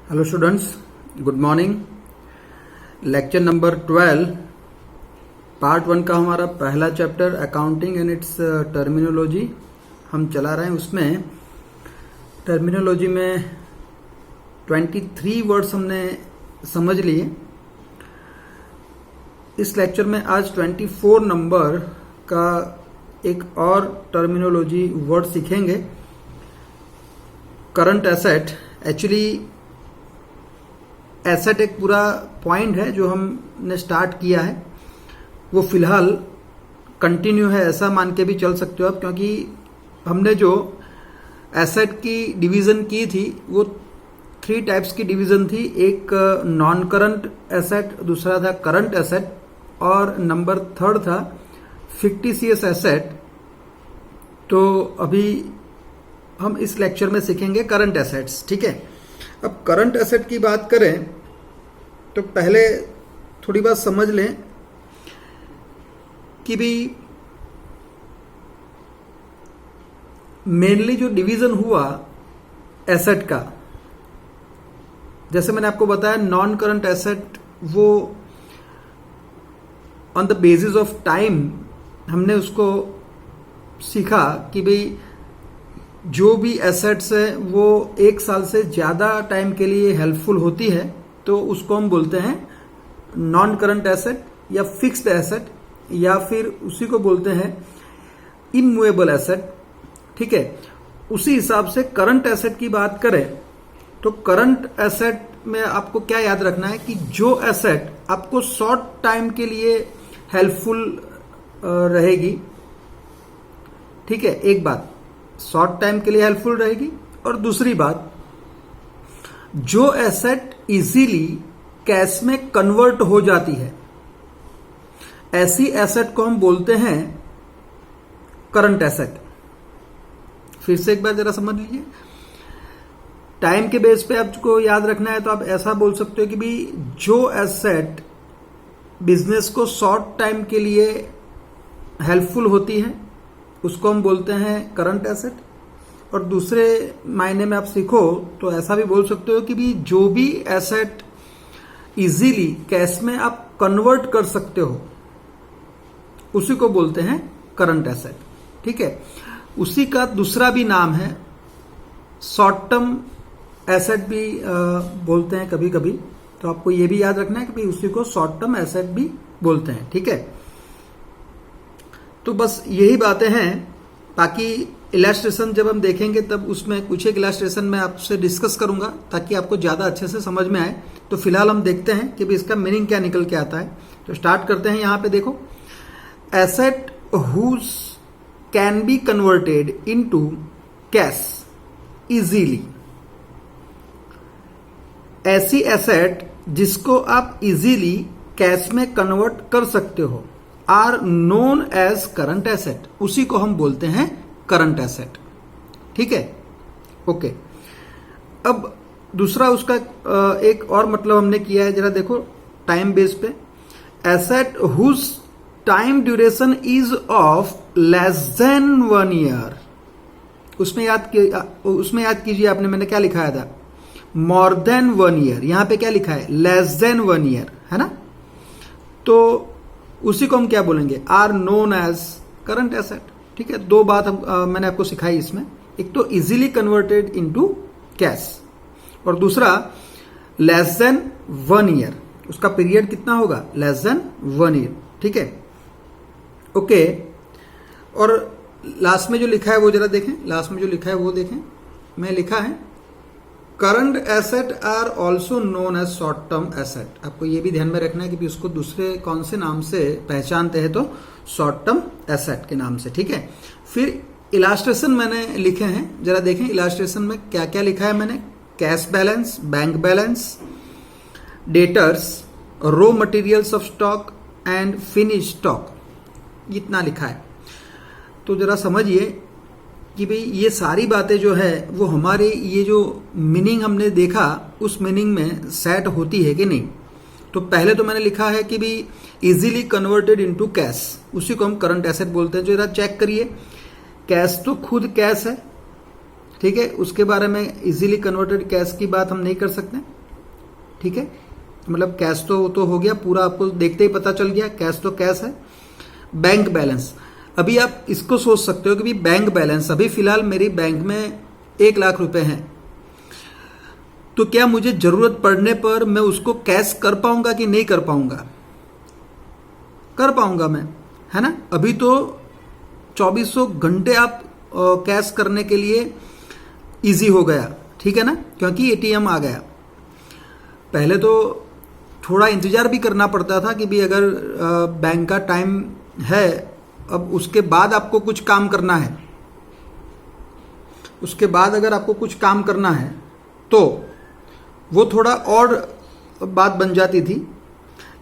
Hello students, good morning. Lecture number 12 part 1 का हमारा पहला chapter accounting and it's terminology हम चला रहे हैं। उसमें टर्मिनोलॉजी में 23 वर्ड्स हमने समझ लिए। इस लेक्चर में आज 24 नंबर का एक और टर्मिनोलॉजी वर्ड सीखेंगे, करंट एसेट। एक्चुअली एसेट एक पूरा पॉइंट है जो हमने स्टार्ट किया है, वो फिलहाल कंटिन्यू है ऐसा मान के भी चल सकते हो आप, क्योंकि हमने जो एसेट की डिवीजन की थी वो 3 टाइप्स की डिवीजन थी। एक नॉन करंट एसेट, दूसरा था करंट एसेट और नंबर 3 था फिक्टिशियस एसेट। तो अभी हम इस लेक्चर में सीखेंगे करंट एसेट्स, ठीक है। अब करंट एसेट की बात करें तो पहले थोड़ी बात समझ लें कि भी मेनली जो डिवीजन हुआ एसेट का, जैसे मैंने आपको बताया नॉन करंट एसेट वो on the basis of time हमने उसको सीखा कि भाई जो भी एसेट्स है वो 1 साल से ज्यादा टाइम के लिए हेल्पफुल होती है तो उसको हम बोलते हैं नॉन करंट एसेट या फिक्स्ड एसेट, या फिर उसी को बोलते हैं इमूवेबल एसेट, ठीक है। उसी हिसाब से करंट एसेट की बात करें तो करंट एसेट में आपको क्या याद रखना है कि जो एसेट आपको शॉर्ट टाइम के लिए हेल्पफुल रहेगी, ठीक है, एक बात शॉर्ट टाइम के लिए हेल्पफुल रहेगी, और दूसरी बात जो एसेट इजीली कैश में कन्वर्ट हो जाती है, ऐसी एसेट को हम बोलते हैं करंट एसेट। फिर से एक बार जरा समझ लीजिए, टाइम के बेस पे आपको याद रखना है तो आप ऐसा बोल सकते हो कि भी जो एसेट बिजनेस को शॉर्ट टाइम के लिए हेल्पफुल होती है उसको हम बोलते हैं करंट एसेट। और दूसरे मायने में आप सीखो तो ऐसा भी बोल सकते हो कि भी जो भी एसेट इजीली कैश में आप कन्वर्ट कर सकते हो उसी को बोलते हैं करंट एसेट, ठीक है। उसी का दूसरा भी नाम है शॉर्ट टर्म एसेट भी बोलते हैं कभी कभी, तो आपको ये भी याद रखना है कि भाई उसी को शॉर्ट टर्म एसेट भी बोलते हैं, ठीक है। तो बस यही बातें हैं। बाकी इलस्ट्रेशन जब हम देखेंगे तब उसमें कुछ एक इलस्ट्रेशन मैं आपसे डिस्कस करूंगा ताकि आपको ज्यादा अच्छे से समझ में आए। तो फिलहाल हम देखते हैं कि भी इसका मीनिंग क्या निकल के आता है। तो स्टार्ट करते हैं। यहां पे देखो, asset whose can be converted into cash easily. ऐसी एसेट जिसको आप इजीली कैश में कन्वर्ट कर सकते हो are known as current asset, उसी को हम बोलते हैं करंट एसेट, ठीक है, ओके। अब दूसरा उसका एक और मतलब हमने किया है, जरा देखो टाइम बेस पे, asset whose time duration is of less than 1 year. उसमें याद कीजिए आपने, मैंने क्या लिखाया था, मोर देन 1 ईयर। यहां पे क्या लिखा है, लेस देन 1 ईयर, है ना। तो उसी को हम क्या बोलेंगे, are known as current asset, ठीक है। 2 बात मैंने आपको सिखाई इसमें, एक तो इजीली कन्वर्टेड इनटू कैश और दूसरा लेस देन 1 ईयर। उसका पीरियड कितना होगा, लेस देन 1 ईयर, ठीक है, ओके। और लास्ट में जो लिखा है वो जरा देखें, लास्ट में जो लिखा है वो देखें। मैं लिखा है current asset are also known as short term asset. आपको ये भी ध्यान में रखना है कि उसको दूसरे कौन से नाम से पहचानते हैं, तो शॉर्ट टर्म एसेट के नाम से, ठीक है। फिर इलास्ट्रेशन मैंने लिखे हैं, जरा देखें इलास्ट्रेशन में क्या क्या लिखा है मैंने। Cash balance, bank balance, debtors, raw materials of stock and finish stock, इतना लिखा है। तो जरा समझिए कि भाई ये सारी बातें जो है वो हमारे ये जो मीनिंग हमने देखा उस मीनिंग में सेट होती है कि नहीं। तो पहले तो मैंने लिखा है कि भाई इजीली कन्वर्टेड इनटू कैश, उसी को हम करंट एसेट बोलते हैं। जो जरा चेक करिए, कैश तो खुद कैश है, ठीक है, उसके बारे में इजीली कन्वर्टेड कैश की बात हम नहीं कर सकते। ठीक है, मतलब कैश तो हो गया पूरा, आपको देखते ही पता चल गया कैश तो कैश है। बैंक बैलेंस, अभी आप इसको सोच सकते हो कि भी बैंक बैलेंस अभी फिलहाल मेरी बैंक में 1 लाख रुपए हैं, तो क्या मुझे जरूरत पड़ने पर मैं उसको कैश कर पाऊंगा कि नहीं कर पाऊंगा? कर पाऊंगा मैं, है ना। अभी तो 2400 घंटे आप कैश करने के लिए इजी हो गया, ठीक है ना, क्योंकि एटीएम आ गया। पहले तो थोड़ा इंतजार भी करना पड़ता था कि भी अगर बैंक का टाइम है, अब उसके बाद आपको कुछ काम करना है, उसके बाद अगर आपको कुछ काम करना है तो वो थोड़ा और बात बन जाती थी।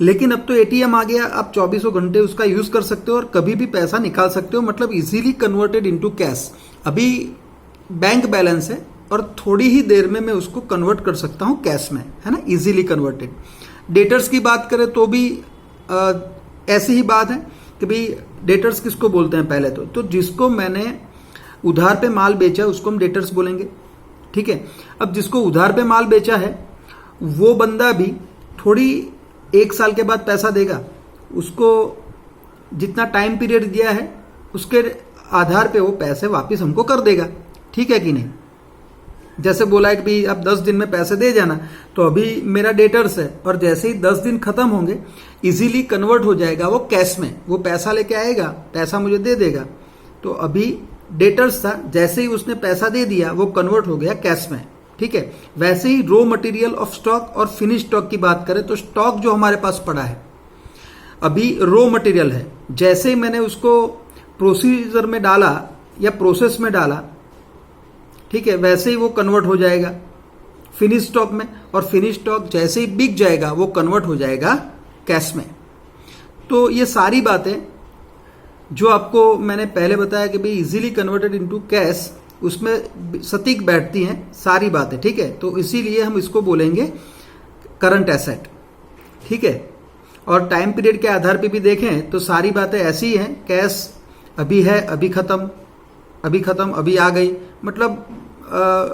लेकिन अब तो एटीएम आ गया, आप 2400 घंटे उसका यूज कर सकते हो और कभी भी पैसा निकाल सकते हो, मतलब इजीली कन्वर्टेड इनटू कैश। अभी बैंक बैलेंस है और थोड़ी ही देर में मैं उसको कन्वर्ट कर सकता हूं कैश में, है ना, इजीली कन्वर्टेड। डेटर्स की बात करें तो भी ऐसी ही बात है कि भाई डेटर्स किसको बोलते हैं पहले तो जिसको मैंने उधार पे माल बेचा उसको हम डेटर्स बोलेंगे, ठीक है। अब जिसको उधार पे माल बेचा है वो बंदा भी थोड़ी 1 साल के बाद पैसा देगा, उसको जितना टाइम पीरियड दिया है उसके आधार पे वो पैसे वापस हमको कर देगा, ठीक है कि नहीं। जैसे बोला है कि भाई आप 10 दिन में पैसे दे जाना, तो अभी मेरा डेटर्स है और जैसे ही 10 दिन खत्म होंगे इजीली कन्वर्ट हो जाएगा वो कैश में, वो पैसा लेके आएगा, पैसा मुझे दे देगा। तो अभी डेटर्स था, जैसे ही उसने पैसा दे दिया वो कन्वर्ट हो गया कैश में, ठीक है। वैसे ही रॉ मटेरियल ऑफ स्टॉक और फिनिश स्टॉक की बात करें तो स्टॉक जो हमारे पास पड़ा है अभी रॉ मटेरियल है, जैसे ही मैंने उसको प्रोसीजर में डाला या प्रोसेस में डाला, ठीक है, वैसे ही वो कन्वर्ट हो जाएगा फिनिश स्टॉक में, और फिनिश स्टॉक जैसे ही बिक जाएगा वो कन्वर्ट हो जाएगा कैश में। तो ये सारी बातें जो आपको मैंने पहले बताया कि भाई इजीली कन्वर्टेड इनटू कैश, उसमें सटीक बैठती हैं सारी बातें, ठीक है। तो इसीलिए हम इसको बोलेंगे करंट एसेट, ठीक है। और टाइम पीरियड के आधार पे भी देखें तो सारी बातें ऐसी ही हैं, कैश अभी है, अभी खत्म, अभी आ गई, मतलब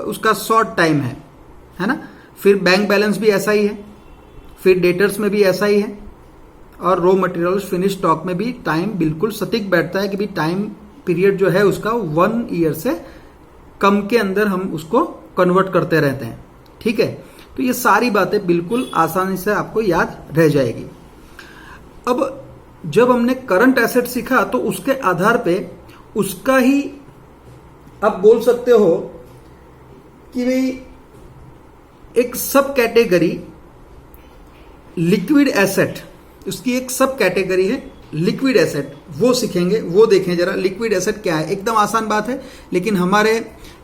उसका शॉर्ट टाइम है ना। फिर बैंक बैलेंस भी ऐसा ही है, फिर डेटर्स में भी ऐसा ही है, और रॉ मटेरियल फिनिश स्टॉक में भी टाइम बिल्कुल सटीक बैठता है कि भी टाइम पीरियड जो है उसका 1 ईयर से कम के अंदर हम उसको कन्वर्ट करते रहते हैं, ठीक है। तो ये सारी बातें बिल्कुल आसानी से आपको याद रह जाएगी। अब जब हमने करंट एसेट सीखा तो उसके आधार पे उसका ही आप बोल सकते हो कि भाई एक सब कैटेगरी लिक्विड एसेट, उसकी एक सब कैटेगरी है लिक्विड एसेट, वो सीखेंगे। वो देखें जरा लिक्विड एसेट क्या है, एकदम आसान बात है लेकिन हमारे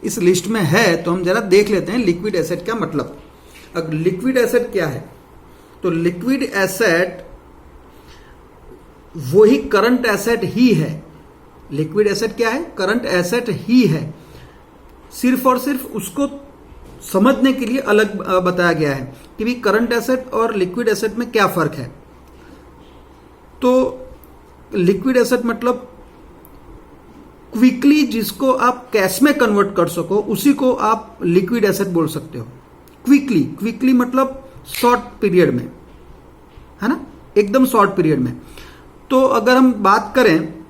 इस लिस्ट में है तो हम जरा देख लेते हैं लिक्विड एसेट का मतलब। अब लिक्विड एसेट क्या है, तो लिक्विड एसेट वही करंट एसेट ही है। लिक्विड एसेट क्या है, करंट एसेट ही है, सिर्फ और सिर्फ उसको समझने के लिए अलग बताया गया है कि भी करंट एसेट और लिक्विड एसेट में क्या फर्क है। तो लिक्विड एसेट मतलब क्विकली जिसको आप कैश में कन्वर्ट कर सको उसी को आप लिक्विड एसेट बोल सकते हो। क्विकली मतलब शॉर्ट पीरियड में, है ना, एकदम शॉर्ट पीरियड में। तो अगर हम बात करें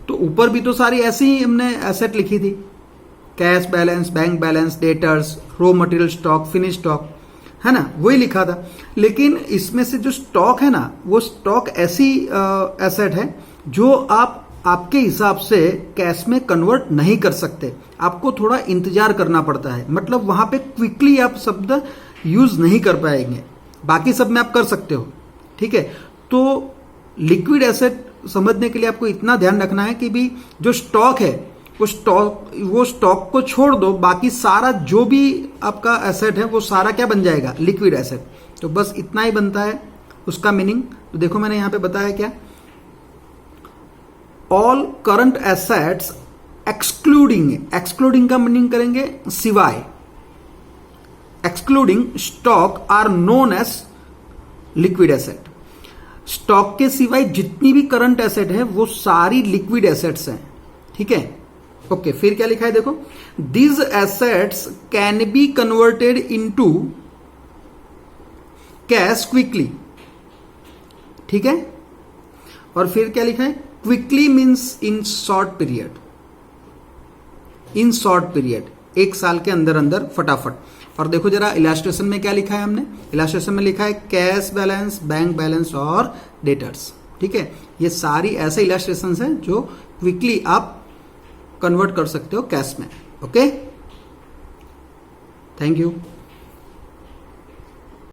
तो ऊपर भी तो सारी ऐसी ही हमने एसेट लिखी थी, cash balance, bank balance, debtors, raw material stock, finish stock, है ना, वही लिखा था। लेकिन इसमें से जो स्टॉक है ना, वो स्टॉक ऐसी एसेट है जो आप आपके हिसाब से कैश में कन्वर्ट नहीं कर सकते, आपको थोड़ा इंतजार करना पड़ता है, मतलब वहां पे क्विकली आप शब्द यूज नहीं कर पाएंगे, बाकी सब में आप कर सकते हो, ठीक है। तो लिक्विड एसेट समझने के लिए आपको इतना ध्यान रखना है कि भी जो स्टॉक है वो स्टॉक को छोड़ दो, बाकी सारा जो भी आपका एसेट है वो सारा क्या बन जाएगा, लिक्विड एसेट। तो बस इतना ही बनता है उसका मीनिंग। तो देखो मैंने यहां पे बताया क्या, ऑल करंट एसेट्स एक्सक्लूडिंग का मीनिंग करेंगे सिवाय, excluding stock are known as liquid asset. Stock के सिवाय जितनी भी करंट एसेट है वो सारी लिक्विड एसेट्स हैं, ठीक है। ओके, फिर क्या लिखा है देखो, these assets can be converted into cash quickly, ठीक है। और फिर क्या लिखा है, quickly means in short period, in short period, एक साल के अंदर अंदर फटाफट। और देखो जरा इलास्ट्रेशन में क्या लिखा है हमने, इलास्ट्रेशन में लिखा है कैश बैलेंस, बैंक बैलेंस और डेटर्स, ठीक है। ये सारी ऐसे इलास्ट्रेशन हैं जो क्विकली आप कन्वर्ट कर सकते हो कैश में। Okay, thank you.